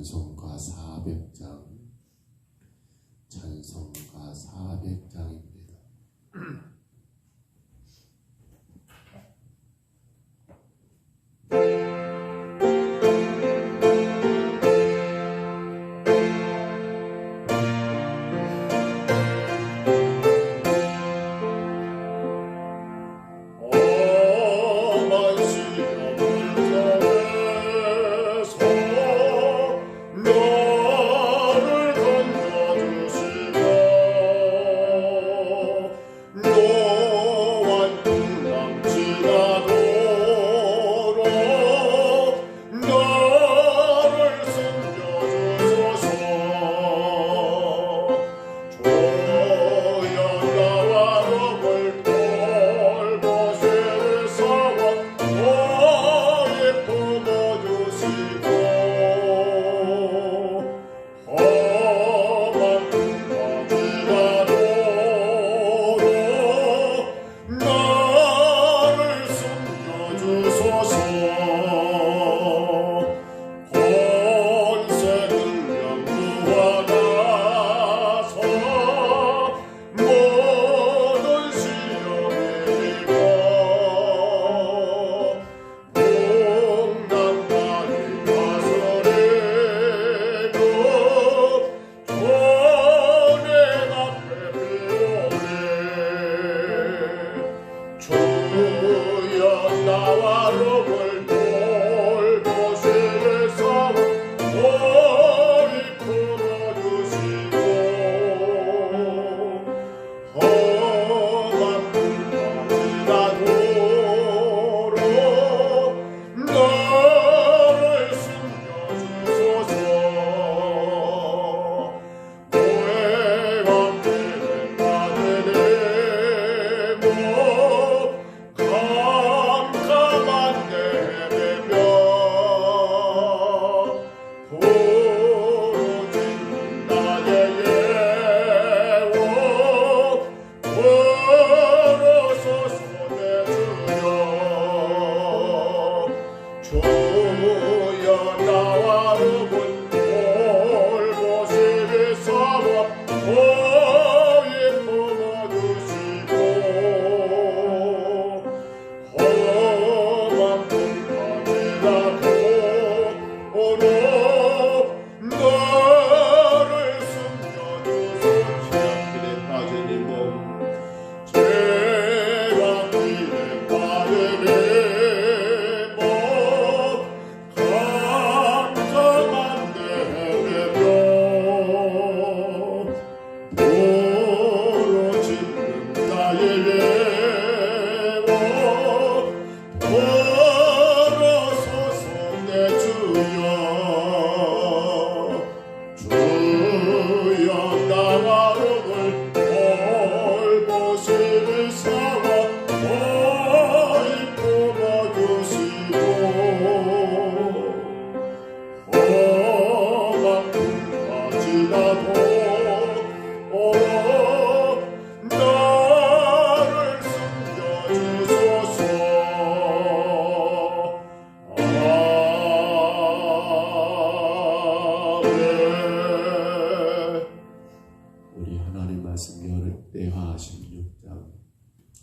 찬송가 400장, 찬송가 400장입니다.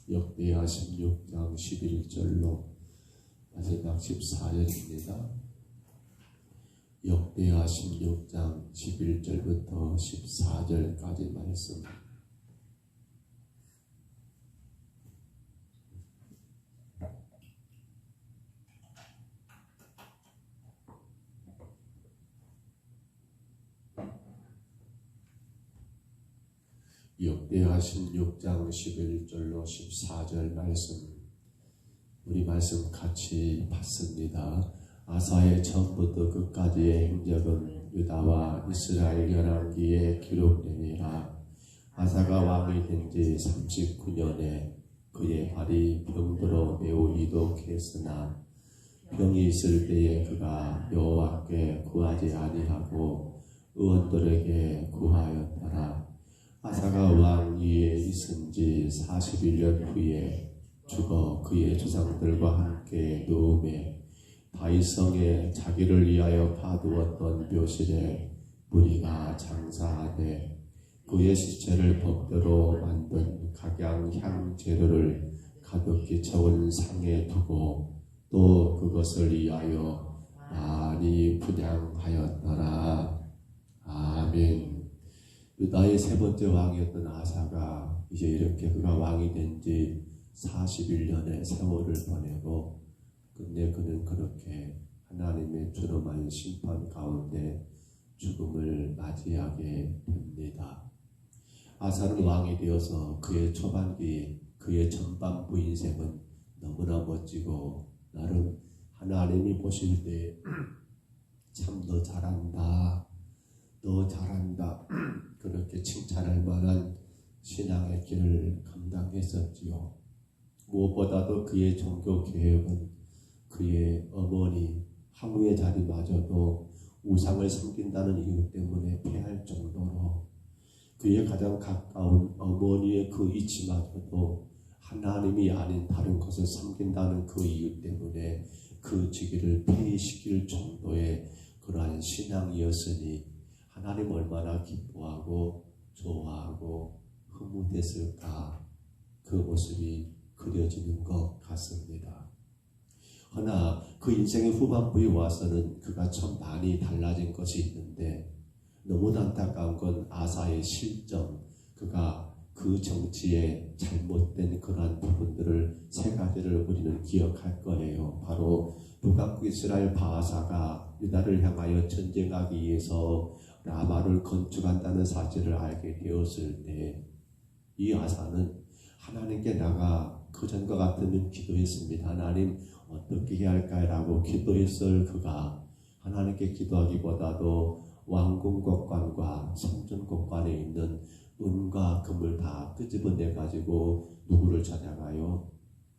역대하 16장 11절로 마지막 14절입니다. 역대하 16장 11절부터 14절까지 말씀. 역대하 16장 11절로 14절 말씀, 우리 말씀 같이 봤습니다. 아사의 처음부터 끝까지의 행적은 유다와 이스라엘 열왕기에 기록되니라. 아사가 왕이 된 지 39년에 그의 발이 병들어 매우 이독했으나 병이 있을 때에 그가 여호와께 구하지 아니하고 의원들에게 구하였더라. 아사가 왕 위에 있은 지 41년 후에 죽어 그의 조상들과 함께 누움에 바위성에 자기를 위하여 파두었던 묘실에 무리가 장사하되 그의 시체를 법대로 만든 각양향 재료를 가득히 채운 상에 두고 또 그것을 위하여 많이 분향하였더라. 아멘. 유다의 세 번째 왕이었던 아사가 이제 이렇게 그가 왕이 된 지 41년의 세월을 보내고 근데 그는 그렇게 하나님의 준엄한 심판 가운데 죽음을 맞이하게 됩니다. 아사는 왕이 되어서 그의 초반기, 그의 전반부 인생은 너무나 멋지고 나름 하나님이 보실 때 참 너 잘한다, 너 잘한다 그렇게 칭찬할 만한 신앙의 길을 감당했었지요. 무엇보다도 그의 종교 개혁은 그의 어머니 항우의 자리마저도 우상을 섬긴다는 이유 때문에 패할 정도로 그의 가장 가까운 어머니의 그 이치마저도 하나님이 아닌 다른 것을 섬긴다는 그 이유 때문에 그 직위를 폐위시킬 정도의 그러한 신앙이었으니 하나님 얼마나 기뻐하고 좋아하고 흐뭇했을까 그 모습이 그려지는 것 같습니다. 그러나 그 인생의 후반부에 와서는 그가 참 많이 달라진 것이 있는데 너무나 안타까운 건 아사의 실정, 그가 그 정치에 잘못된 그러한 부분들을 세 가지를 우리는 기억할 거예요. 바로 북왕국 이스라엘 바하사가 유다를 향하여 전쟁하기 위해서 라마를 건축한다는 사실을 알게 되었을 때 이 아사는 하나님께 나가 그전과 같으면 기도했습니다. 하나님 어떻게 해야 할까라고 기도했을 그가 하나님께 기도하기보다도 왕궁곡관과 성전곡관에 있는 은과 금을 다 끄집어내 가지고 누구를 찾아가요?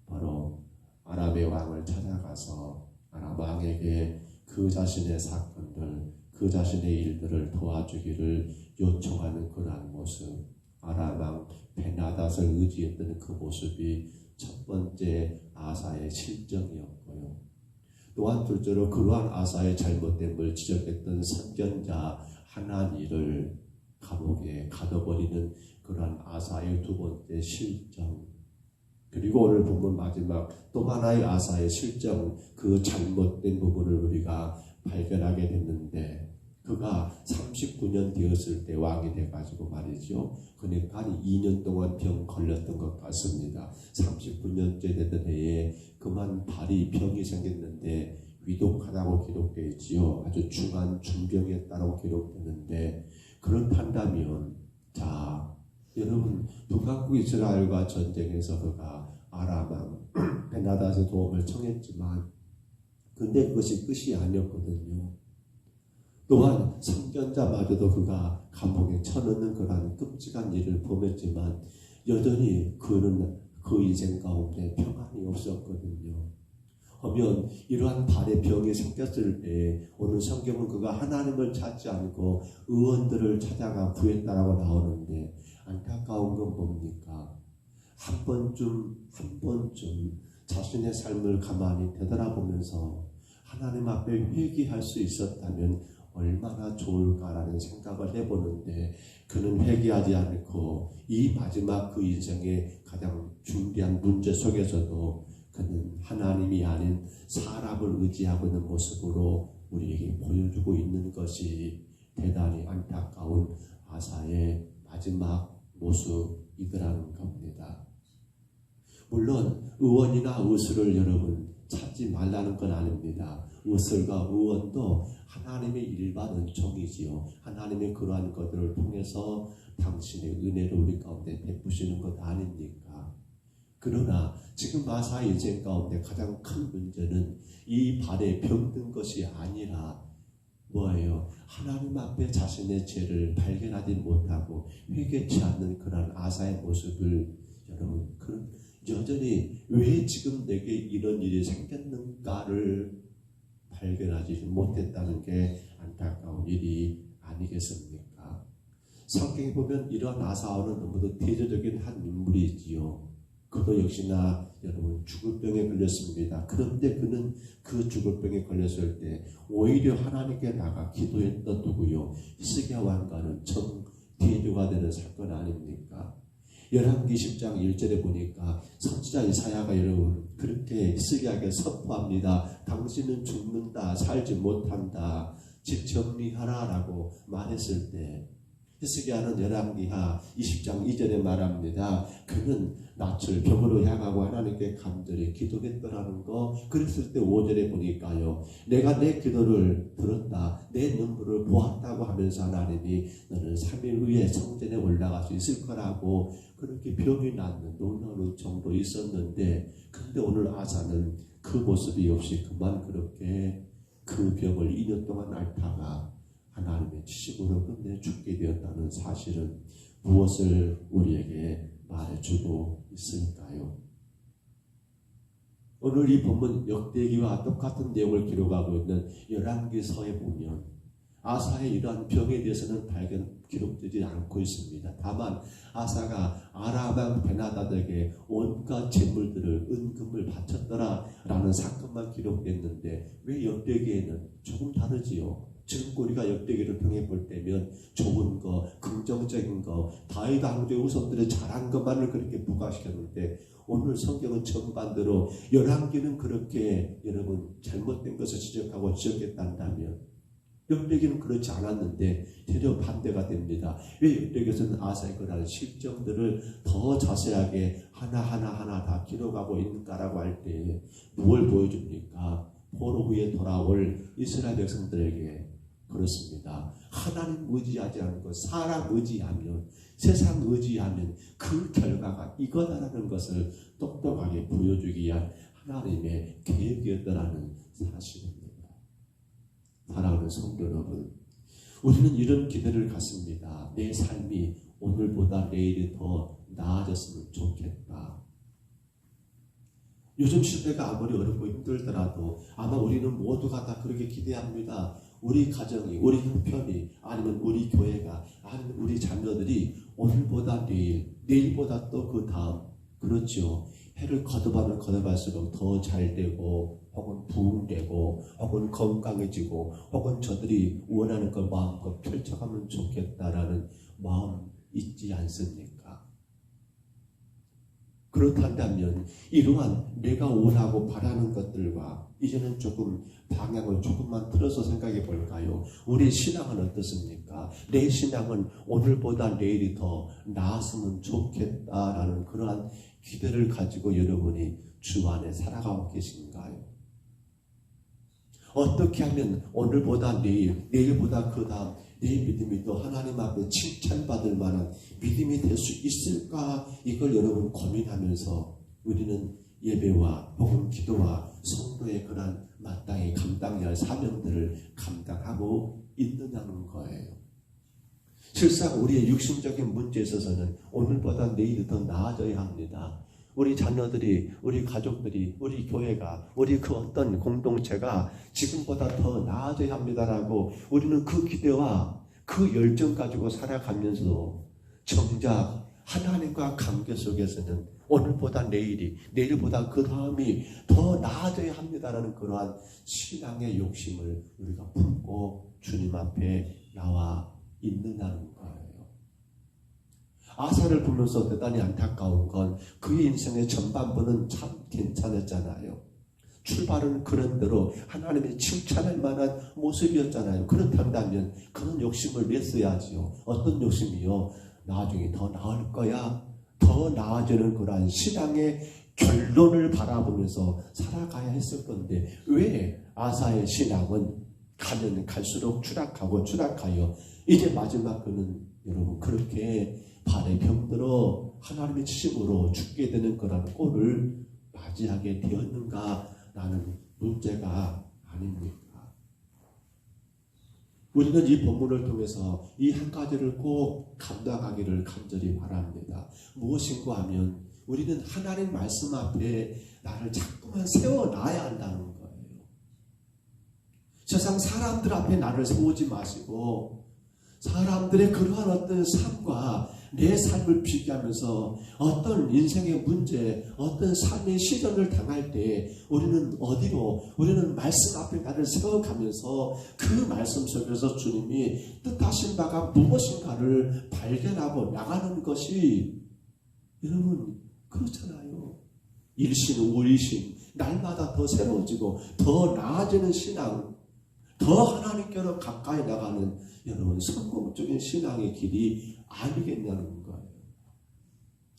바로 아람의 왕을 찾아가서 아람 왕에게 그 자신의 사건들, 그 자신의 일들을 도와주기를 요청하는 그러한 모습, 아람 왕 베나닷을 의지했던 그 모습이 첫 번째 아사의 실정이었고요. 또한 둘째로 그러한 아사의 잘못됨을 지적했던 선견자 하나니를 감옥에 가둬버리는 그러한 아사의 두 번째 실정, 그리고 오늘 보면 마지막 또 하나의 아사의 실정, 그 잘못된 부분을 우리가 발견하게 됐는데 그가 39년 되었을 때 왕이 돼가지고 말이죠. 그러니까 한 2년 동안 병 걸렸던 것 같습니다. 39년째 되던 해에 그만 발이 병이 생겼는데 위독하다고 기록되어 있지요. 아주 중한 중병이었다고 기록되는데 그렇단다면 자 여러분 북왕국 이스라엘과 전쟁에서 그가 아람 왕 베나닷의 도움을 청했지만 근데 그것이 끝이 아니었거든요. 또한 선견자마저도 그가 감옥에 쳐넣는 그러한 끔찍한 일을 범했지만 여전히 그는 그 인생 가운데 평안이 없었거든요. 하면 이러한 발에 병이 생겼을 때 오늘 성경은 그가 하나님을 찾지 않고 의원들을 찾아가 구했다라고 나오는데 안타까운 건 뭡니까? 한 번쯤 자신의 삶을 가만히 되돌아보면서 하나님 앞에 회개할 수 있었다면 얼마나 좋을까라는 생각을 해보는데 그는 회개하지 않고 이 마지막 그 인생의 가장 중대한 문제 속에서도 그는 하나님이 아닌 사람을 의지하고 있는 모습으로 우리에게 보여주고 있는 것이 대단히 안타까운 아사의 마지막 모습이더라는 겁니다. 물론 의원이나 의술을 여러분 찾지 말라는 건 아닙니다. 의술과 의원도 하나님의 일반 은총이지요. 하나님의 그러한 것들을 통해서 당신의 은혜를 우리 가운데 베푸시는 것 아닙니까? 그러나 지금 아사 인생 가운데 가장 큰 문제는 이 발에 병든 것이 아니라 뭐예요? 하나님 앞에 자신의 죄를 발견하지 못하고 회개치 않는 그런 아사의 모습을 여러분 여전히 왜 지금 내게 이런 일이 생겼는가를 발견하지 못했다는 게 안타까운 일이 아니겠습니까? 성경에 보면 이런 아사는 너무도 대조적인 한 인물이지요. 그도 역시나 여러분 죽을 병에 걸렸습니다. 그런데 그는 그 죽을 병에 걸렸을 때 오히려 하나님께 나가 기도했던 누구요? 히스기야 왕과는 정대조가 되는 사건 아닙니까? 열왕기 10장 1절에 보니까 선지자 이사야가 여러분 그렇게 히스기야에게 선포합니다. 당신은 죽는다, 살지 못한다, 집 정리하라 라고 말했을 때 히스기야는 열왕기하 20장 2절에 말합니다. 그는 낯을 병으로 향하고 하나님께 간절히 기도했더라는 거. 그랬을 때 5절에 보니까요. 내가 내 기도를 들었다. 내 눈물을 보았다고 하면서 하나님이 너는 3일 후에 성전에 올라갈 수 있을 거라고 그렇게 병이 낫는 놀라운 정도 있었는데 근데 오늘 아사는 그 모습이 없이 그만 그렇게 그 병을 2년 동안 앓다가 하나님의 지식으로 끝내 죽게 되었다는 사실은 무엇을 우리에게 말해주고 있을까요? 오늘 이 본문 역대기와 똑같은 내용을 기록하고 있는 열왕기서에 보면 아사의 이러한 병에 대해서는 기록되지 않고 있습니다. 다만 아사가 아람 왕 베나다드에게 온갖 재물들을 은금을 바쳤더라 라는 사건만 기록됐는데 왜 역대기에는 조금 다르지요? 지금 우리가 역대기를 통해 볼 때면 좋은 거, 긍정적인 거, 다윗 왕조의 후손들의 잘한 것만을 그렇게 부각시켰는데 오늘 성경은 정반대로 열왕기는 그렇게 여러분 잘못된 것을 지적하고 지적했단다면 역대기는 그렇지 않았는데 전혀 반대가 됩니다. 왜 역대기에서는 아사의 그러한 실정들을 더 자세하게 하나하나 다 기록하고 있는가라고 할 때 무엇을 보여줍니까? 포로 후에 돌아올 이스라엘 백성들에게 그렇습니다. 하나님 의지하지 않는 것, 사람 의지하면, 세상 의지하면 그 결과가 이거다라는 것을 똑똑하게 보여주기 위한 하나님의 계획이었다라는 사실입니다. 사랑하는 성도 여러분, 우리는 이런 기대를 갖습니다. 내 삶이 오늘보다 내일이 더 나아졌으면 좋겠다. 요즘 시대가 아무리 어렵고 힘들더라도 아마 우리는 모두가 다 그렇게 기대합니다. 우리 가정이, 우리 형편이, 아니면 우리 교회가, 아니면 우리 자녀들이 오늘보다 내일, 내일보다 또 그 다음, 그렇죠. 해를 거듭하면 거듭할수록 더 잘되고 혹은 부흥되고 혹은 건강해지고 혹은 저들이 원하는 걸 마음껏 펼쳐가면 좋겠다라는 마음 있지 않습니까? 그렇다면 이러한 내가 원하고 바라는 것들과 이제는 조금 방향을 조금만 틀어서 생각해 볼까요? 우리 신앙은 어떻습니까? 내 신앙은 오늘보다 내일이 더 나았으면 좋겠다라는 그러한 기대를 가지고 여러분이 주 안에 살아가고 계신가요? 어떻게 하면 오늘보다 내일, 내일보다 그 다음 내 믿음이 또 하나님 앞에 칭찬받을 만한 믿음이 될 수 있을까? 이걸 여러분 고민하면서 우리는 예배와 혹은 기도와 성도의 그런 마땅히 감당해야 할 사명들을 감당하고 있느냐는 거예요. 실상 우리의 육신적인 문제에 있어서는 오늘보다 내일이 더 나아져야 합니다. 우리 자녀들이, 우리 가족들이, 우리 교회가, 우리 그 어떤 공동체가 지금보다 더 나아져야 합니다라고 우리는 그 기대와 그 열정 가지고 살아가면서 정작 하나님과 관계 속에서는 오늘보다 내일이, 내일보다 그 다음이 더 나아져야 합니다라는 그러한 신앙의 욕심을 우리가 품고 주님 앞에 나와 있느냐는 거예요. 아사를 보면서 대단히 안타까운 건 그의 인생의 전반부는 참 괜찮았잖아요. 출발은 그런 대로 하나님의 칭찬할 만한 모습이었잖아요. 그렇다면 그런 욕심을 냈어야지요. 어떤 욕심이요? 나중에 더 나을 거야. 더 나아지는 그러한 신앙의 결론을 바라보면서 살아가야 했을 건데 왜 아사의 신앙은 가면 갈수록 추락하여 이제 마지막 그는 여러분 그렇게 발에 병들어 하나님의 지식으로 죽게 되는 거라는 꼴을 맞이하게 되었는가라는 문제가 아닙니까? 우리는 이 본문을 통해서 이 한 가지를 꼭 감당하기를 간절히 바랍니다. 무엇인가 하면 우리는 하나님 말씀 앞에 나를 자꾸만 세워놔야 한다는 거예요. 세상 사람들 앞에 나를 세우지 마시고 사람들의 그러한 어떤 삶과 내 삶을 비교하면서 어떤 인생의 문제, 어떤 삶의 시련을 당할 때 우리는 말씀 앞에 나를 세워가면서 그 말씀 속에서 주님이 뜻하신 바가 무엇인가를 발견하고 나가는 것이, 여러분 그렇잖아요. 일신 우일신, 날마다 더 새로워지고 더 나아지는 신앙, 더 하나님께로 가까이 나가는 여러분 성공적인 신앙의 길이 아니겠냐는 거예요.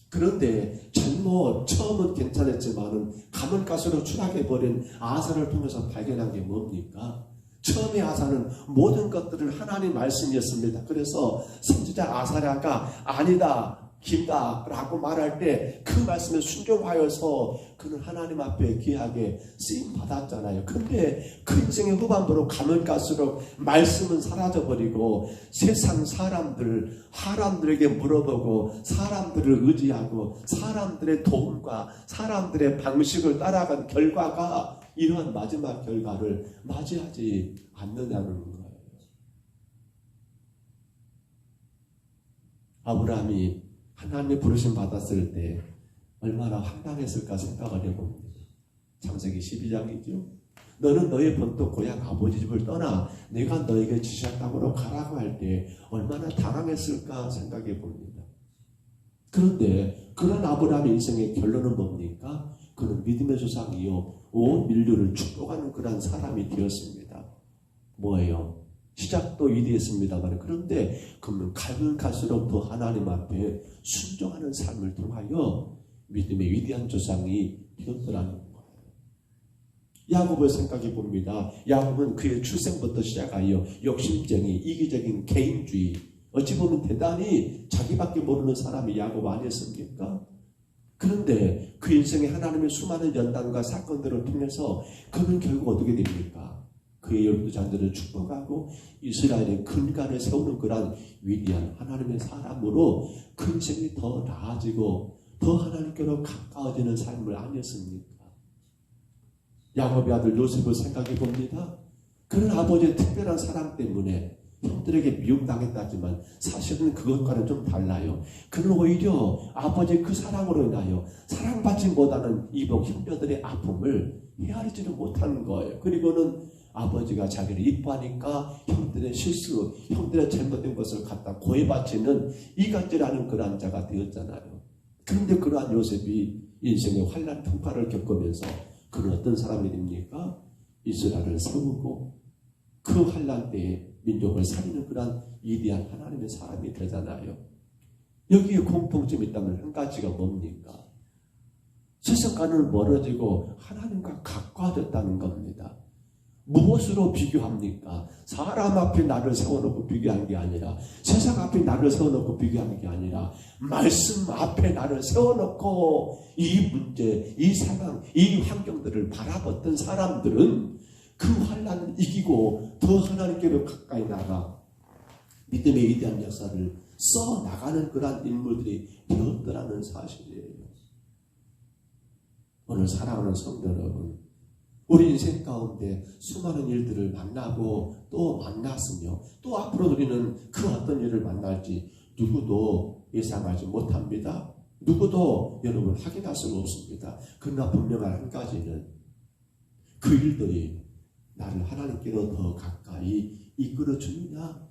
그런데 처음은 괜찮았지만은 가면 갈수록 추락해버린 아사를 통해서 발견한 게 뭡니까? 처음에 아사는 모든 것들을 하나님 말씀이었습니다. 그래서 선지자 아사랴가 아니다, 긴다 라고 말할 때 그 말씀에 순종하여서 그는 하나님 앞에 귀하게 쓰임 받았잖아요. 근데 그 인생의 후반부로 가면 갈수록 말씀은 사라져버리고 세상 사람들에게 물어보고 사람들을 의지하고 사람들의 도움과 사람들의 방식을 따라간 결과가 이러한 마지막 결과를 맞이하지 않느냐는 거예요. 아브라함이 하나님의 부르심 받았을 때 얼마나 황당했을까 생각을 해봅니다. 창세기 12장이죠. 너는 너의 본토 고향 아버지 집을 떠나 내가 너에게 지시한 땅으로 가라고 할 때 얼마나 당황했을까 생각해 봅니다. 그런데 그런 아브라함의 인생의 결론은 뭡니까? 그는 믿음의 조상이요 온 인류를 축복하는 그런 사람이 되었습니다. 뭐예요? 시작도 위대했습니다만 그런데 그러면 가면 갈수록 더 하나님 앞에 순종하는 삶을 통하여 믿음의 위대한 조상이 되었더라는 거예요. 야곱을 생각해 봅니다. 야곱은 그의 출생부터 시작하여 욕심쟁이, 이기적인 개인주의, 어찌 보면 대단히 자기밖에 모르는 사람이 야곱 아니었습니까? 그런데 그 인생에 하나님의 수많은 연단과 사건들을 통해서 그는 결국 어떻게 됩니까? 그의 12자녀를 축복하고 이스라엘의 근간을 세우는 그런 위대한 하나님의 사람으로 그 인생이 더 나아지고 더 하나님께로 가까워지는 삶을 아니었습니까? 야곱의 아들 요셉을 생각해 봅니다. 그는 아버지의 특별한 사랑 때문에 형들에게 미움당했다지만 사실은 그것과는 좀 달라요. 그는 오히려 아버지의 그 사랑으로 인하여 사랑받지 못하는 이복 형제들의 아픔을 헤아리지를 못하는 거예요. 그리고는 아버지가 자기를 이뻐하니까 형들의 실수, 형들의 잘못된 것을 갖다 고해바치는 이간질하는 그러한 자가 되었잖아요. 그런데 그러한 요셉이 인생의 환난 풍파를 겪으면서 그는 어떤 사람이 됩니까? 이스라엘을 세우고 그 환난 때에 민족을 살리는 그러한 위대한 하나님의 사람이 되잖아요. 여기에 공통점이 있다면 한 가지가 뭡니까? 세상과는 멀어지고 하나님과 가까워졌다는 겁니다. 무엇으로 비교합니까? 사람 앞에 나를 세워놓고 비교한 게 아니라 세상 앞에 나를 세워놓고 비교한 게 아니라 말씀 앞에 나를 세워놓고 이 문제, 이 상황, 이 환경들을 바라봤던 사람들은 그 환난을 이기고 더 하나님께로 가까이 나가 믿음의 위대한 역사를 써나가는 그러한 인물들이 되었더라는 사실이에요. 오늘 사랑하는 성도 여러분, 우리 인생 가운데 수많은 일들을 만나고 또 만났으며 또 앞으로 우리는 그 어떤 일을 만날지 누구도 예상하지 못합니다. 누구도 여러분 확인할 수가 없습니다. 그러나 분명한 한 가지는 그 일들이 나를 하나님께로 더 가까이 이끌어 주느냐,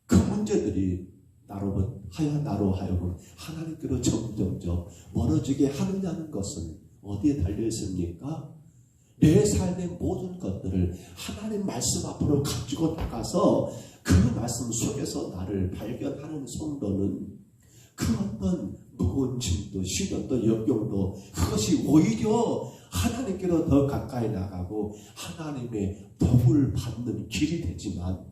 그 문제들이 나로 하여금 하나님께로 점점점 멀어지게 하느냐는 것은 어디에 달려 있습니까? 내 삶의 모든 것들을 하나님 말씀 앞으로 가지고 나가서 그 말씀 속에서 나를 발견하는 성도는 그 어떤 무거운 짐도 시련도 역경도 그것이 오히려 하나님께로 더 가까이 나가고 하나님의 복을 받는 길이 되지만,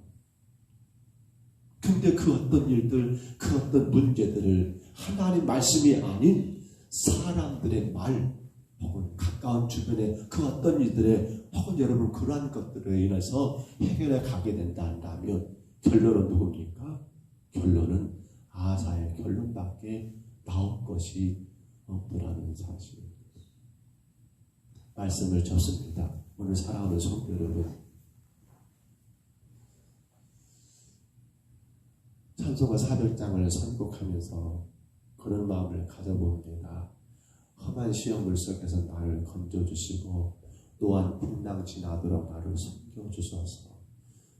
근데 그 어떤 일들, 그 어떤 문제들을 하나님 말씀이 아닌 사람들의 말 혹은 가까운 주변의 그 어떤 일들에 혹은 여러분 그러한 것들에 인해서 해결해 가게 된다 한다면 결론은 누굽니까? 결론은 아사의 결론밖에 나올 것이 없더라는 사실입니다. 말씀을 접습니다. 오늘 사랑하는 성도 여러분, 찬송가 400장을 선곡하면서 그런 마음을 가져봅니다. 험한 시험을 속에서 나를 건져주시고 또한 풍랑 지나도록 나를 섬겨주소서.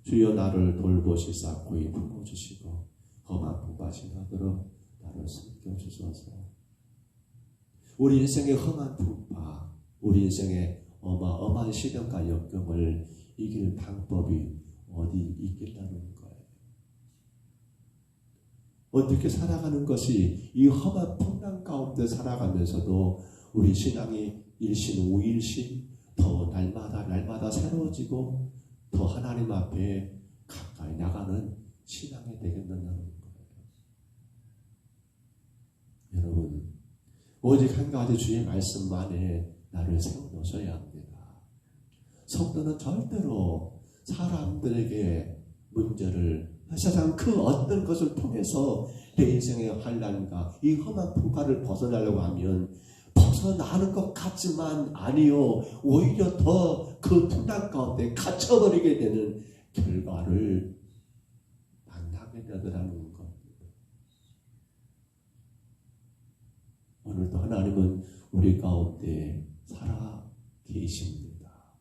주여 나를 돌보시사 고이 품어주시고 험한 풍파 지나도록 나를 섬겨주소서. 우리 인생의 험한 풍파, 우리 인생의 어마어마한 시련과 역경을 이길 방법이 어디 있겠다는 거예요. 어떻게 살아가는 것이 이 험한 풍랑 가운데 살아가면서도 우리 신앙이 일신 오일신 더 날마다 새로워지고 더 하나님 앞에 가까이 나가는 신앙이 되겠느냐는 거예요. 여러분, 오직 한 가지 주의 말씀만에 나를 세워놓으셔야 합니다. 성도는 절대로 사람들에게 문제를 세상 그 어떤 것을 통해서 내 인생의 환난과 이 험한 풍파를 벗어나려고 하면 벗어나는 것 같지만 아니요, 오히려 더 그 풍랑 가운데 갇혀버리게 되는 결과를 만나게 되더라는 겁니다. 오늘도 하나님은 우리 가운데 살아 계십니다.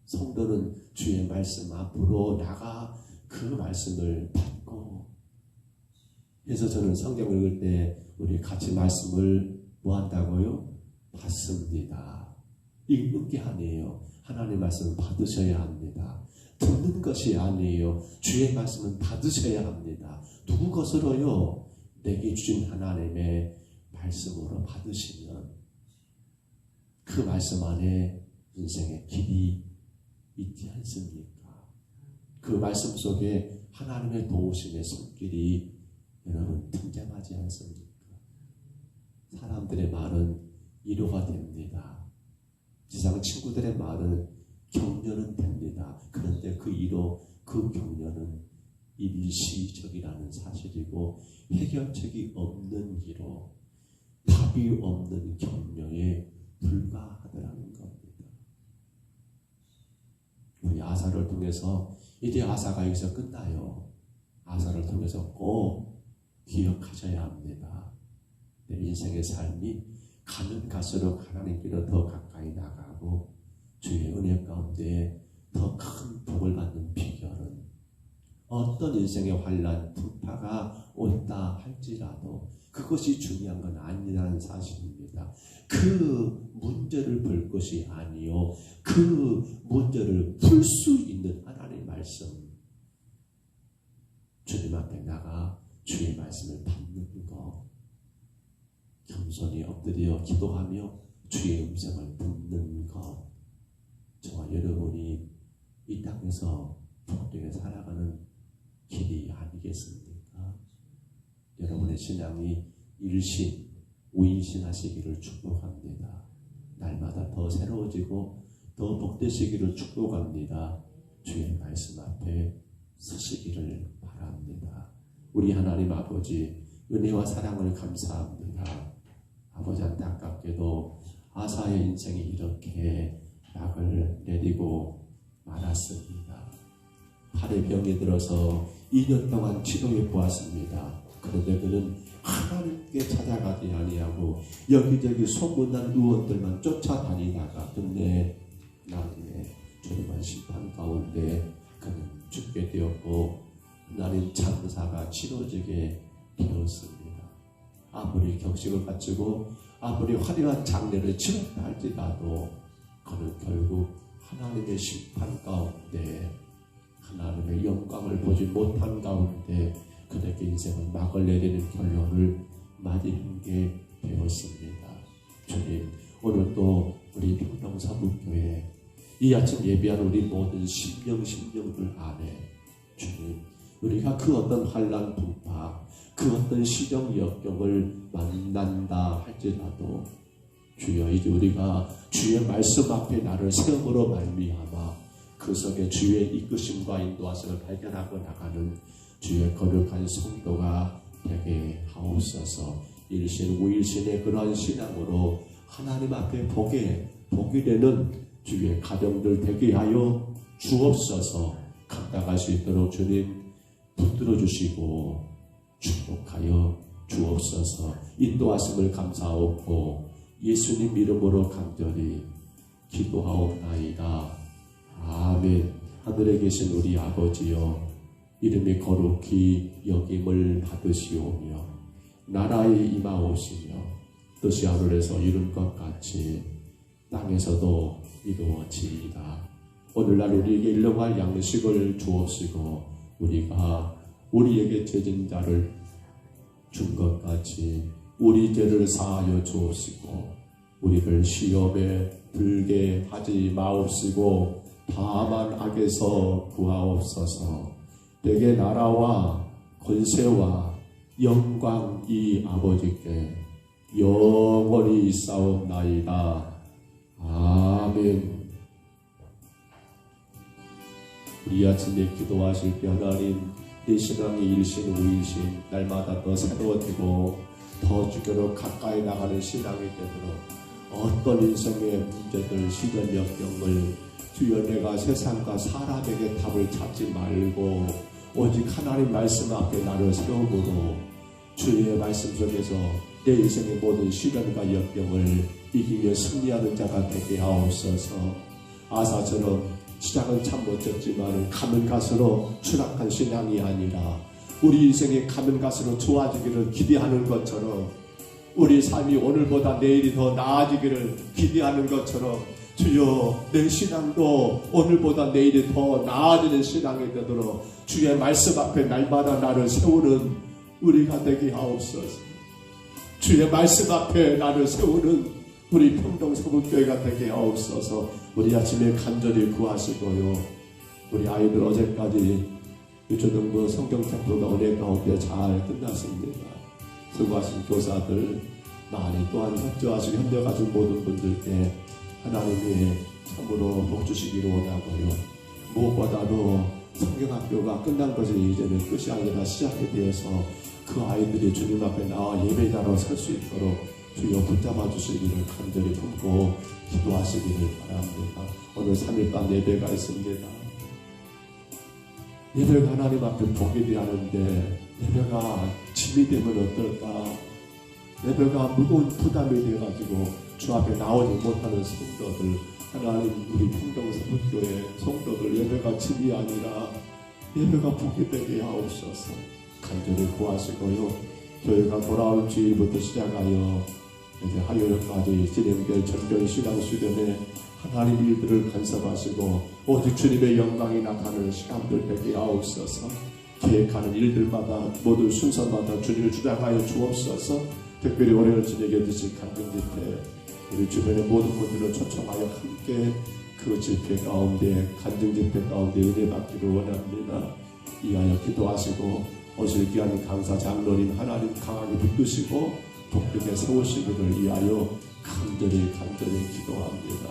성도는 주의 말씀 앞으로 나가 그 말씀을 받고, 그래서 저는 성경을 읽을 때 우리 같이 말씀을 뭐 한다고요? 받습니다. 읽는 게 아니에요. 하나님의 말씀을 받으셔야 합니다. 듣는 것이 아니에요. 주의 말씀은 받으셔야 합니다. 누구 것으로요? 내게 주신 하나님의 말씀으로 받으시면 그 말씀 안에 인생의 길이 있지 않습니까? 그 말씀 속에 하나님의 도우심의 손길이 여러분 등장하지 않습니까? 사람들의 말은 위로가 됩니다. 지상 친구들의 말은 격려는 됩니다. 그런데 그 위로, 그 격려는 일시적이라는 사실이고 해결책이 없는 위로, 답이 없는 격려에 불과하더라는 겁니다. 우리 아사를 통해서 이제 아사가 여기서 끝나요. 아사를 통해서 꼭 기억하셔야 합니다. 내 인생의 삶이 가면 갈수록 하나님께로 더 가까이 나가고 주의 은혜 가운데 더 큰 복을 받는 비결은 어떤 인생의 환난, 풍파가 온다 할지라도 그것이 중요한 건 아니라는 사실입니다. 그 문제를 볼 것이 아니요, 그 문제를 풀 수 있는 하나님의 말씀, 주님 앞에 나가 주의 말씀을 받는 것, 겸손히 엎드려 기도하며 주의 음성을 듣는 것, 저와 여러분이 이 땅에서 복되게 살아가는 길이 아니겠습니까? 여러분의 신앙이 일신, 오인신 하시기를 축복합니다. 날마다 더 새로워지고 더 복되시기를 축복합니다. 주의 말씀 앞에 서시기를 바랍니다. 우리 하나님 아버지, 은혜와 사랑을 감사합니다. 아버지, 안타깝게도 아사의 인생이 이렇게 낙을 내리고 말았습니다. 팔에 병이 들어서 2년 동안 치료해 보았습니다. 그런데 그는 하나님께 찾아가지 아니하고 여기저기 소문난 의원들만 쫓아다니다가 끝내 나중에 조용한 심판 가운데 그는 죽게 되었고 하나님 장사가 치러지게 되었습니다. 아무리 격식을 갖추고 아무리 화려한 장례를 치렀다 할지라도 그는 결국 하나님의 심판 가운데, 하나님의 영광을 보지 못한 가운데 그에게 인생은 막을 내리는 결론을 맞이하게 되었습니다. 주님, 오늘도 우리 평동사목교회 이 아침 예배한 우리 모든 심령들 안에 주님, 우리가 그 어떤 환난 풍파, 그 어떤 시정 역경을 만난다 할지라도 주여, 이제 우리가 주의 말씀 앞에 나를 세움으로 말미암아 그 속에 주의 이끄심과 인도하심을 발견하고 나가는 주의 거룩한 성도가 되게 하옵소서. 일신 우일신의 그러한 신앙으로 하나님 앞에 복이 되는 주의 가정들 되게 하여 주옵소서. 감당할 수 있도록 주님 붙들어 주시고 축복하여 주옵소서. 인도하심을 감사하고 예수님 이름으로 간절히 기도하옵나이다. 아멘. 하늘에 계신 우리 아버지여, 이름이 거룩히 여김을 받으시오며 나라에 임하오시며 뜻이 하늘에서 이룬 것 같이 땅에서도 이루어지이다. 오늘날 우리에게 일용할 양식을 주옵시고 우리가 우리에게 죄진 자를 준 것 같이 우리 죄를 사하여 주옵시고 우리를 시험에 들게 하지 마옵시고 다만 악에서 구하옵소서. 내게 나라와 권세와 영광이 아버지께 영원히 있사옵나이다. 아멘. 우리 아침에 기도하실 때 하나님, 내 신앙이 일신 우일신 날마다 더 새로워지고 더 주께로 가까이 나가는 신앙이 되도록 어떤 인생의 문제들, 시련 역경을 주여 내가 세상과 사람에게 답을 찾지 말고 오직 하나님 말씀 앞에 나를 세움으로 주의 말씀 속에서 내 인생의 모든 시련과 역경을 이기며 승리하는 자가 되게 하옵소서. 아사처럼 시작은 참 멋졌지만 가면 갈수록 추락한 신앙이 아니라 우리 인생이 가면 갈수록 좋아지기를 기대하는 것처럼 우리 삶이 오늘보다 내일이 더 나아지기를 기대하는 것처럼 주여 내 신앙도 오늘보다 내일이 더 나아지는 신앙이 되도록 주의 말씀 앞에 날마다 나를 세우는 우리가 되게 하옵소서. 주의 말씀 앞에 나를 세우는 우리 평동서북교회가 되게 하옵소서. 우리 아침에 간절히 구하시고요. 우리 아이들 어제까지 유초등부 성경착도가 은혜 가운데 잘 끝났습니다. 수고하신 교사들 많이 또한 협조하시고 협력하신 모든 분들께 하나님이 참으로 복 주시기를 원하고요. 무엇보다도 성경학교가 끝난 것이 이제는 끝이 아니라 시작이 되어서 그 아이들이 주님 앞에 나와 예배자로 설 수 있도록 주여 붙잡아 주시기를 간절히 품고 기도하시기를 바랍니다. 오늘 3일간 예배가 있습니다. 예배가 하나님 앞에 복이 되었는데 예배가 짐이 되면 어떨까? 예배가 무거운 부담이 되어가지고 주 앞에 나오지 못하는 성도들, 하나님 우리 평동서북교회 성도들 예배가 짐이 아니라 예배가 복이 되게 하옵소서. 간절히 구하시고요. 교회가 돌아올 주일부터 시작하여 이제 화요일까지 진행될 전경 신앙 수련회 하나님 일들을 간섭하시고 오직 주님의 영광이 나타나는 시간들 되게 하옵소서. 계획하는 일들마다 모든 순서마다 주님을 주장하여 주옵소서. 특별히 월요일 저녁에 드실 간증 집회 우리 주변의 모든 분들을 초청하여 함께 그 집회 가운데 간증 집회 가운데 은혜 받기를 원합니다. 이하여 기도하시고 오실 귀한 강사 장로님 하나님 강하게 붙드시고 복되게 세우시기를 위하여 간절히 기도합니다.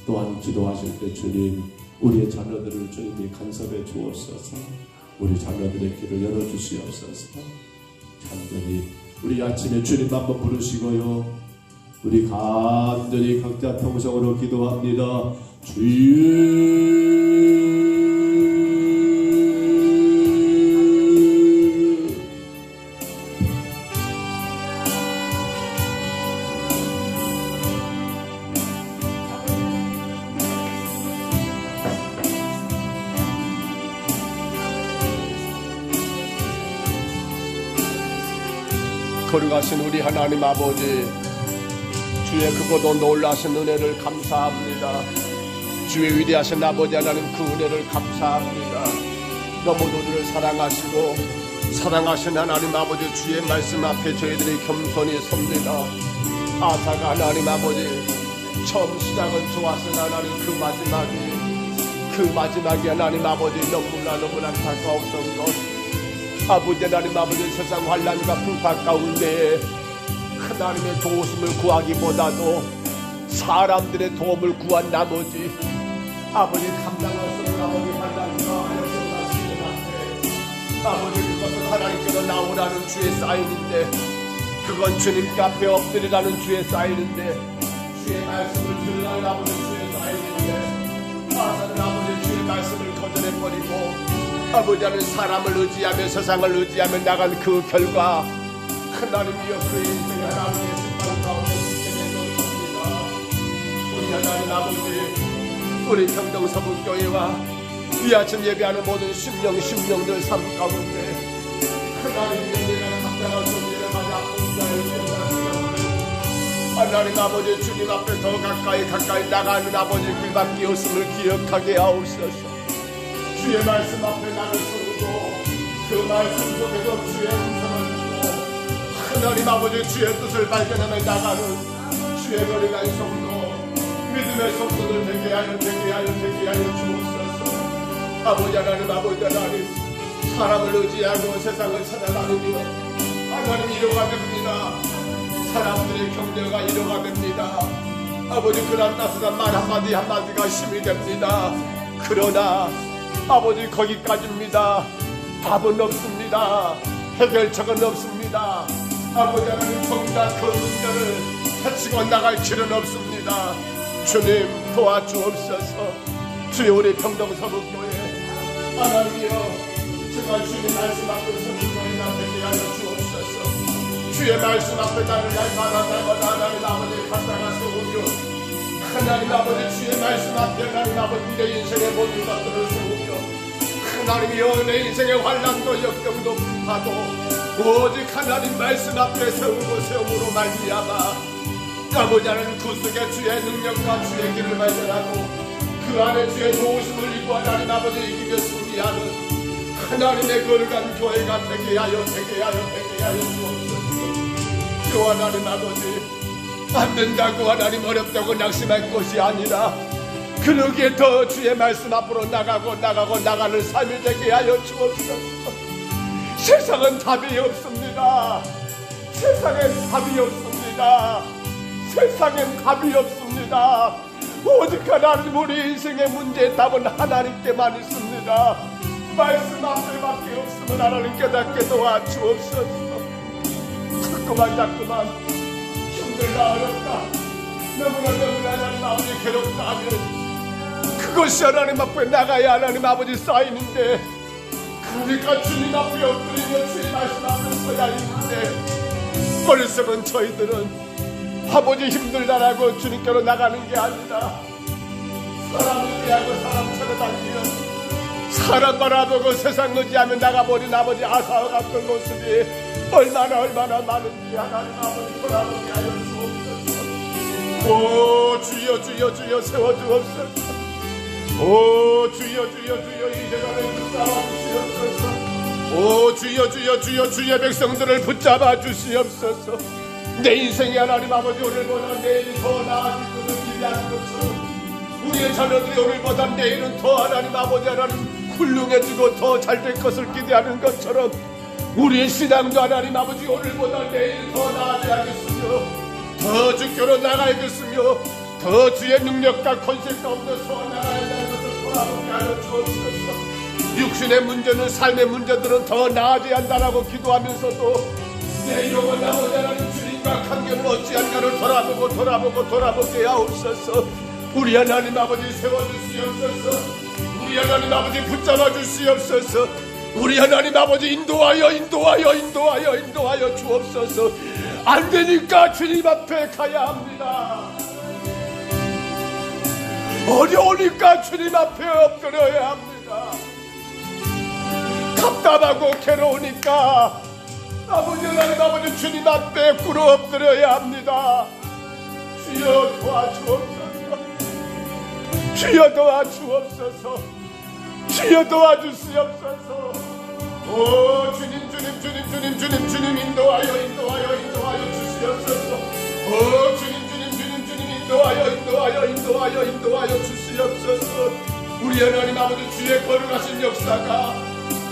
또한 기도하실 때 주님 우리의 자녀들을 주님이 간섭해 주옵소서. 우리 자녀들의 길을 열어주시옵소서. 간절히 우리 아침에 주님 한번 부르시고요. 우리 간절히 각자 평성으로 기도합니다. 주여 거룩하신 우리 하나님 아버지, 주의 크고도 놀라신 은혜를 감사합니다. 주의 위대하신 아버지 하나님 그 은혜를 감사합니다. 너무 우리를 사랑하시고 사랑하신 하나님 아버지 주의 말씀 앞에 저희들이 겸손히 섭니다. 아사가 하나님 아버지 처음 시작은 좋았으나 하나님 그 마지막이 하나님 아버지 너무나 안타까웠던 것, 아버지 하나님 아버지 세상 환난과 풍파 가운데 하나님의 도우심을 구하기보다도 사람들의 도움을 구한 나머지 아버지 감당할 수 없는 아버지 환난과 역경과 시련 앞에 아버지 그것은 하나님께로 나오라는 주의 사인인데 그건 주님께 앞에 엎드리라는 주의 사인인데 주의 말씀을 들으라는 아버지 주의 사인인데 아사는 아버지 주의 말씀을 거절해버리고 아버지 하나님 사람을 의지하며 세상을 의지하며 나간 그 결과 하나님이여 그 인생에 하나님의 심판 가운데 지켜내 놓습니다. 우리 하나님 아버지 우리 평정서북교회와 이 아침 예배하는 모든 심령들 삶 가운데 하나님의 내가 답장한 존재를 맞아 아픈 자를 하나님 아버지 주님 앞에 더 가까이 나가는 아버지 길밖에 없음을 기억하게 하옵소서. 주의 말씀 앞에 나를 세우고 그 말씀 속에서 주의 음성을 듣고 하나님 아버지 주의 뜻을 발견하며 나가는 주의 거룩한 성도 믿음의 성도들 되게 하여 주옵소서. 아버지 하나님 사람을 의지하고 세상을 찾아다니며 하나님 이루가 됩니다. 사람들의 격려가 이루가 됩니다. 아버지 그런 따뜻한 말 한마디가 힘이 됩니다. 그러나 아버지 거기까지입니다. 답은 없습니다. 해결책은 없습니다. 아버지 하나님 정작 그 문제를 해치고 나갈 길은 없습니다. 주님 도와주옵소서. 주여 우리 평정서북교회 하나님이여 제가 주님 말씀 앞에 서북교회가 되게 하여 주옵소서. 주의 말씀 앞에 나를 날마다 하나님 아버지 갖다가 세우며 하나님 아버지 주의 말씀 앞에 하나님 아버지 내 인생의 모든 것들을 세우며 하나님이여 내 인생의 환난도 역경도 불파도 오직 하나님 말씀 앞에 세움으로 말미암아 아버지 하나님 그 속에 주의 능력과 주의 길을 발견하고 그 안에 주의 도우심을 입고 하나님 아버지 이기며 승리하는 하나님의 거룩한 교회가 되게 하여 주옵소서. 또 하나님 아버지 안 된다고 하나님 어렵다고 낙심할 것이 아니라 그러기에 더 주의 말씀 앞으로 나가는 삶이 되게 하여 주옵소서. 세상은 답이 없습니다. 세상엔 답이 없습니다. 오직 하나님 우리 인생의 문제의 답은 하나님께만 있습니다. 말씀 앞에밖에 없으면 하나님 깨닫게 도와주옵소서. 자꾸만 힘들다 어렵다 너무나 하나님 아버지 괴롭다 하면 그것이 하나님 앞에 나가야 하나님 아버지 쌓이는데 그러니까 주님 앞에 엎드리며 주의 말씀 앞에 서야 하는데 어리석은 저희들은 아버지 힘들다라고 주님께로 나가는 게 아니라 사람을 대하고 사람 찾아다니며 사람 바라보고 세상 의지하며 나가버린 아버지 아사와 같은 모습이 얼마나 많은지 하나님 아버지 돌아보게 하여 주옵소서. 오 주여 세워주옵소서. 오 주여 이 대단을 붙잡아 주시옵소서. 오 주여 주의 백성들을 붙잡아 주시옵소서. 내 인생이 하나님 아버지 오늘보다 내일이 더 나아질 것을 기대하는 것처럼 우리의 자녀들이 오늘보다 내일은 더 하나님 아버지 하나님 훌륭해지고 더 잘 될 것을 기대하는 것처럼 우리의 신앙도 하나님 아버지 오늘보다 내일 더 나아져야겠으며 더 주께로 나가야겠으며 더 주의 능력과 권세 가운데 서나가야 한다는 것을 돌아보게 하여 주옵소서. 육신의 문제는 삶의 문제들은 더 나아져야 한다라고 기도하면서도 내 영혼 아버지 하나님 주님과 관계는 어찌한가를 돌아보게 하옵소서. 우리 하나님 아버지 세워주시옵소서. 우리 하나님 아버지 붙잡아 주시옵소서. 우리 하나님 아버지 인도하여 주옵소서. 안 되니까 주님 앞에 가야 합니다. 어려우니까 주님 앞에 엎드려야 합니다. 답답하고 괴로우니까 아버지 하나님 아버지 주님 앞에 꿇어 엎드려야 합니다. 주여 도와주옵소서. 오 주님 인도하여 주시옵소서. 오 주님 인도하여 주시옵소서. 우리 하나님 아버지 주의 거룩하신 역사가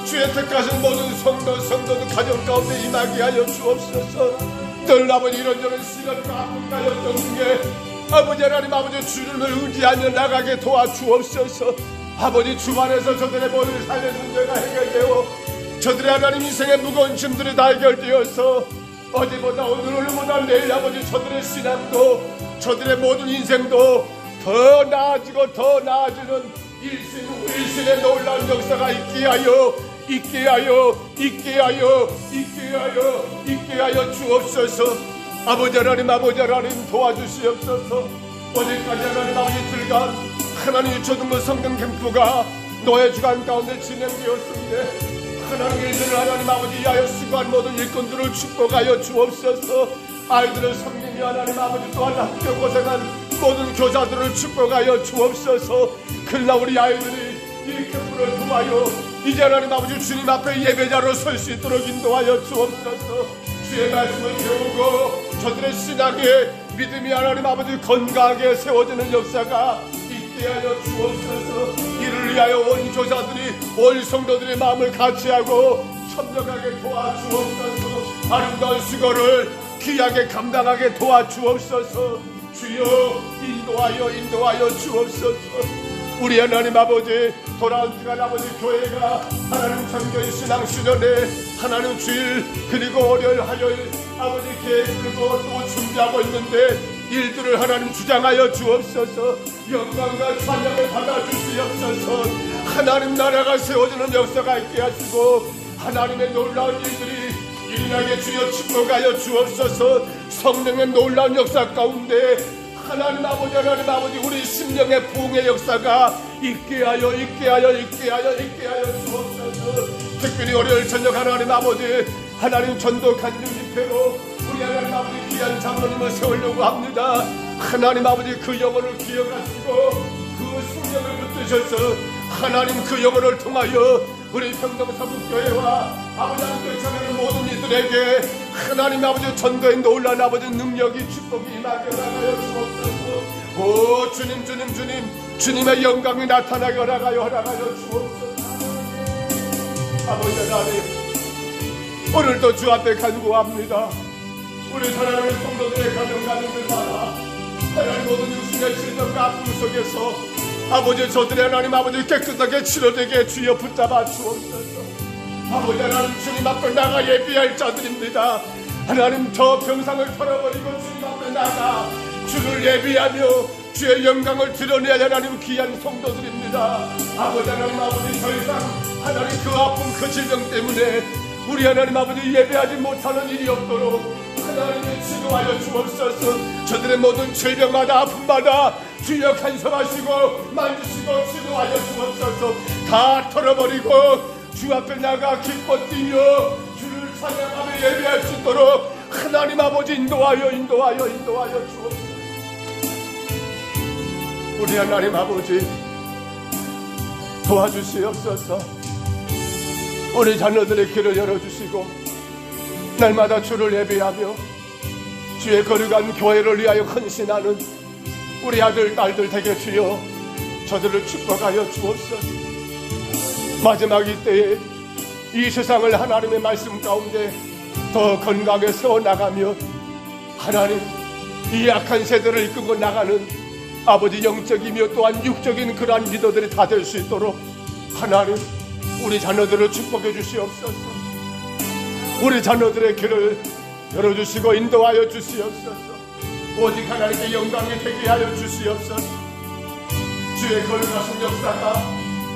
주의 택하신 모든 성도들 가정 가운데 임하게 하여 주옵소서. 늘 아버지 이런저런 시간과 아픔과 역경 중에 아버지 하나님 아버지 주님을 의지하며 나가게 도와주옵소서. 아버지 주반에서 저들의 모든 삶의 문제가 해결되어 저들의 하나님 인생의 무거운 짐들이 다 해결되어서 어제보다 오늘보다 내일 아버지 저들의 신앙도 저들의 모든 인생도 더 나아지고 더 나아지는 일신의 놀라운 역사가 있게 하여 주옵소서. 아버지 하나님 도와주시옵소서. 어제까지 하나님 아버지 들간 하나님 초등부 성경 캠프가 노예 주간 가운데 진행되었는데 하나님 일들을 하나님 아버지 위하여 수고한 모든 일꾼들을 축복하여 주옵소서. 아이들을 섬기며 하나님 아버지 또한 학교 고생한 모든 교사들을 축복하여 주옵소서. 그러나 우리 아이들이 이 캠프를 통하여 이제 하나님 아버지 주님 앞에 예배자로 설 수 있도록 인도하여 주옵소서. 주의 말씀을 배우고 저들의 신앙의 믿음이 하나님 아버지 건강하게 세워지는 역사가 있게 하여 주옵소서. 이를 위하여 온 교사들이 온 성도들의 마음을 같이하고 협력하게 도와주옵소서. 아름다운 수고를 귀하게 감당하게 도와주옵소서. 주여 인도하여 주옵소서. 우리 하나님 아버지 돌아온 시간 아버지 교회가 하나님 정교의 신앙 수련회 하나님 주일 그리고 월요일 화요일 아버지 계획 그리고 또 준비하고 있는데 일들을 하나님 주장하여 주옵소서. 영광과 찬양을 받아주시옵소서. 하나님 나라가 세워지는 역사가 있게 하시고 하나님의 놀라운 일들이 일어나게 주여 축복하여 주옵소서. 성령의 놀라운 역사 가운데 하나님 아버지 우리 심령의 부흥의 역사가 있게 하여 주옵소서. 특별히 월요일 저녁 하나님 아버지 하나님 전도 간증 집회로 우리 하나님 아버지 귀한 장로님을 세우려고 합니다. 하나님 아버지 그 영혼을 기억하시고 그 생명을 붙드셔서 하나님 그 영혼을 통하여 우리 평동사북교회와 아버지 함께 전하는 모든 이들에게 하나님 아버지 전도의 놀라운 아버지 능력이 축복이 임하게 하여 주옵소서. 오 주님 주님의 영광이 나타나게 허락하여 주옵소서. 아버지 하나님 오늘도 주 앞에 간구합니다. 우리 사랑하는 성도들의 가정들마다 하나님 모든 육신의 질병과 아픔 속에서 아버지 저들의 하나님 아버지 깨끗하게 치료되게 주여 붙잡아 주옵소서. 아버지 하나님 주님 앞에 나가 예비할 자들입니다. 하나님 저 병상을 털어버리고 주님 앞에 나가 주를 예비하며 주의 영광을 드러내야 하나님 귀한 성도들입니다. 아버지 하나님 아버지 더 이상 하나님 그 아픔 그 질병 때문에 우리 하나님 아버지 예배하지 못하는 일이 없도록 하나님의 치료하여 주옵소서. 저들의 모든 질병마다 아픔마다 주여 간섭하시고 만지시고 치료하여 주옵소서. 다 털어버리고 주 앞에 나가 기뻐 뛰며 주를 찬양하며 예배할 수 있도록 하나님 아버지 인도하여 주옵소서. 우리 하나님 아버지 도와주시옵소서. 우리 자녀들의 길을 열어주시고 날마다 주를 예배하며 주의 거룩한 교회를 위하여 헌신하는 우리 아들 딸들 되게 주여 저들을 축복하여 주옵소서. 마지막 이때에 이 세상을 하나님의 말씀 가운데 더 건강하게 세워나가며 하나님 이 약한 세대를 이끌고 나가는 아버지 영적이며 또한 육적인 그러한 리더들이 다 될 수 있도록 하나님 우리 자녀들을 축복해 주시옵소서. 우리 자녀들의 길을 열어주시고 인도하여 주시옵소서. 오직 하나님께 영광이 되게 하여 주시옵소서. 주의 거룩하신 역사가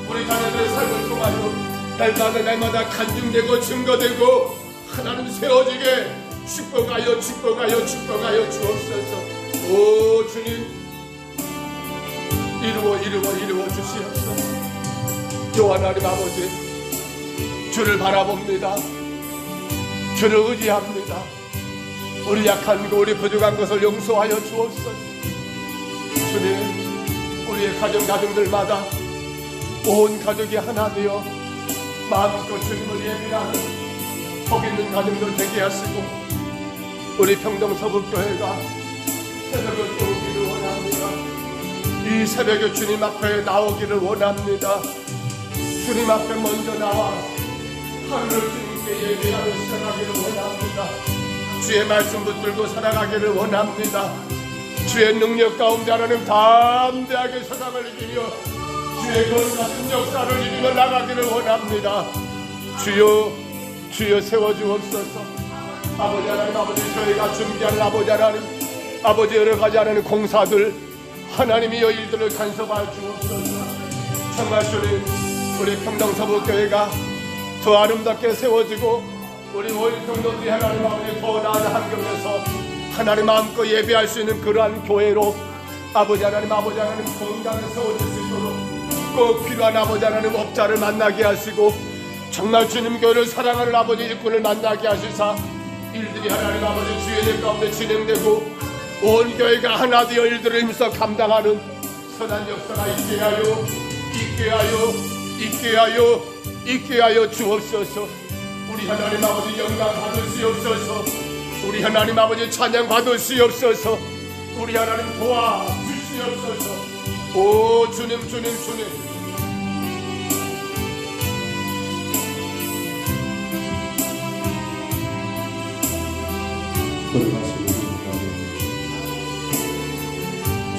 우리 자녀들의 삶을 통하여 날마다 간증되고 증거되고 하나님 세워지게 축복하여 주옵소서. 오 주님 이루어 주시옵소서. 요 하나님 아버지 주를 바라봅니다. 주를 의지합니다. 우리 약한 것 우리 부족한 것을 용서하여 주옵소서. 주님 우리의 가정들마다 온 가족이 하나 되어 마음껏 주님을 예배하는 복 있는 가정들 되게 하시고 우리 평동서북교회가 새벽을 깨우기를 원합니다. 이 새벽에 주님 앞에 나오기를 원합니다. 주님 앞에 먼저 나와 하루를 주님께 예배하며 시작하기를 원합니다. 주의 말씀 붙들고 살아가기를 원합니다. 주의 능력 가운데 하나님 담대하게 세상을 이기며 주의 거룩한 역사를 이루며 나가기를 원합니다. 주여 세워주옵소서. 아버지 하나님 아버지 저희가 준비하는 아버지 하나님 아버지 여러 가지 하나님 공사들 하나님이여 일들을 간섭하여 주옵소서. 정말 주님, 우리 평동서북교회가 더 아름답게 세워지고 우리 모인 성도들이 하나님 아버지 더 나은 환경에서 하나님 마음껏 예배할 수 있는 그러한 교회로 아버지 하나님 건강에 세워질 수 있도록 꼭 필요한 아버지 하나님 업자를 만나게 하시고 정말 주님 교회를 사랑하는 아버지 일꾼을 만나게 하시사 일들이 하나님 아버지 주의 일 가운데 진행되고 온 교회가 하나 되어 일들을 힘써 감당하는 선한 역사가 있게 하여 주옵소서. 우리 하나님 아버지 영광 받을 수 없어서 우리 하나님 아버지 찬양 받을 수 없어서 우리 하나님 도와 주시옵소서. 오 주님 걸어가시는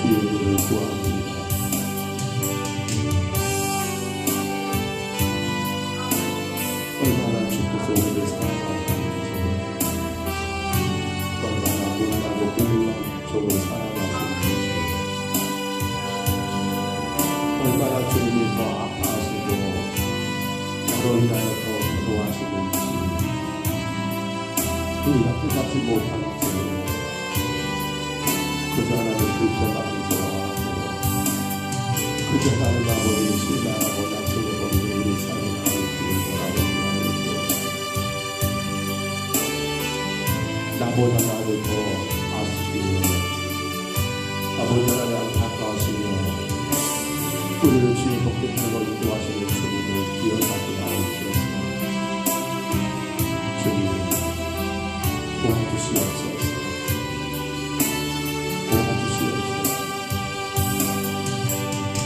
주의 이름을 구합니다. 얼마나 주께서 우리를 사랑하시는지 얼마나 몰라도 몰라 종을 사랑하시는지 얼마나 주님이 더 아파하시고 나로 인하여 더 고통하시는지 우리가 깨닫지 못한 죄 그저 하나님 불편함이 좋아하고 그저 하나님 아버지 신나하고 낙심해버리는 우리 삶을 하나님께 돌아오게 하여 나보다 나를 더 아시기에 나보다 나를 안타까우시며 우리를 주의 복된 길로 인도하시는 주님을 기억하게 하옵소서. 주님 도와주시옵소서.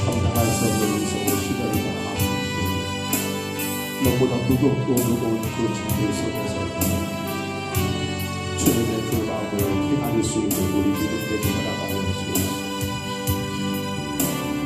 감당할 수 없는 인생의 시련을 당하고 너보다 무겁고 무거운 그 짐을 속에서 주님의 그 마음을 헤아릴 수 있는 우리 믿음의 하나가